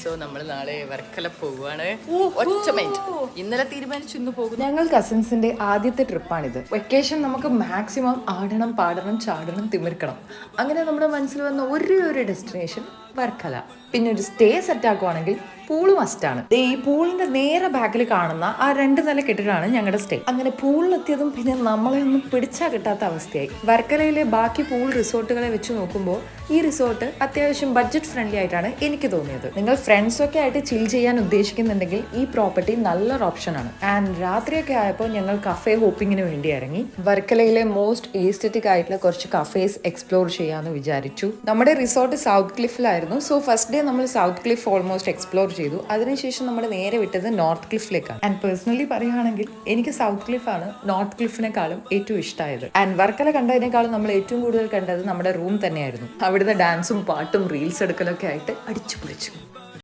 So നമ്മൾ നാളെ വർക്കല പോവുകയാണ്. ഒറ്റ മൈൻഡ് ഇന്നലെ തീരുമാനിച്ചു ഇന്ന് പോകും. ഞങ്ങൾ കസിൻസിന്റെ ആദ്യത്തെ ട്രിപ്പാണിത്. വെക്കേഷൻ നമുക്ക് മാക്സിമം ആടണം, പാടണം, ചാടണം, തിമിർക്കണം. അങ്ങനെ നമ്മുടെ മനസ്സിൽ വന്ന ഒരേ ഒരു ഡെസ്റ്റിനേഷൻ വർക്കല. പിന്നെ ഒരു സ്റ്റേ സെറ്റ് ആക്കുവാണെങ്കിൽ പൂള് മസ്റ്റാണ്. ഈ പൂളിന്റെ നേരെ ബാക്കിൽ കാണുന്ന ആ 2 നില കെട്ടിടമാണ് ഞങ്ങളുടെ സ്റ്റേ. അങ്ങനെ പൂളിലെത്തിയതും പിന്നെ നമ്മളെ ഒന്നും പിടിച്ചാൽ കിട്ടാത്ത അവസ്ഥയായി. വർക്കലയിലെ ബാക്കി പൂൾ റിസോർട്ടുകളെ വെച്ച് നോക്കുമ്പോൾ ഈ റിസോർട്ട് അത്യാവശ്യം ബഡ്ജറ്റ് ഫ്രണ്ട്ലി ആയിട്ടാണ് എനിക്ക് തോന്നിയത്. നിങ്ങൾ ഫ്രണ്ട്സൊക്കെ ആയിട്ട് ചിൽ ചെയ്യാൻ ഉദ്ദേശിക്കുന്നുണ്ടെങ്കിൽ ഈ പ്രോപ്പർട്ടി നല്ലൊരു ഓപ്ഷനാണ്. ആൻഡ് രാത്രിയൊക്കെ ആയപ്പോൾ ഞങ്ങൾ കഫേ ഹോപ്പിങ്ങിന് വേണ്ടി ഇറങ്ങി. വർക്കലയിലെ മോസ്റ്റ് ഈസ്തറ്റിക് ആയിട്ടുള്ള കുറച്ച് കഫേസ് എക്സ്പ്ലോർ ചെയ്യാമെന്ന് വിചാരിച്ചു. നമ്മുടെ റിസോർട്ട് സൗത്ത് ക്ലിഫിലായിരുന്നു. സോ ഫസ്റ്റ് ഡേ നമ്മൾ സൗത്ത് ക്ലിഫ് ഓൾമോസ്റ്റ് എക്സ്പ്ലോർ ചെയ്തു. അതിനുശേഷം നമ്മൾ നേരെ വിട്ടത് നോർത്ത് ക്ലിഫിലേക്കാണ്. ആൻഡ് പേഴ്സണലി പറയുകയാണെങ്കിൽ എനിക്ക് സൗത്ത് ക്ലിഫാണ് നോർത്ത് ക്ലിഫിനെക്കാളും ഏറ്റവും ഇഷ്ടമായത്. ആൻഡ് വർക്കല കണ്ടതിനേക്കാളും നമ്മൾ ഏറ്റവും കൂടുതൽ കണ്ടത് നമ്മുടെ റൂം തന്നെയായിരുന്നു. അവിടുത്തെ ഡാൻസും പാട്ടും റീൽസ് എടുക്കലൊക്കെ ആയിട്ട് അടിച്ചു പൊളിച്ചു.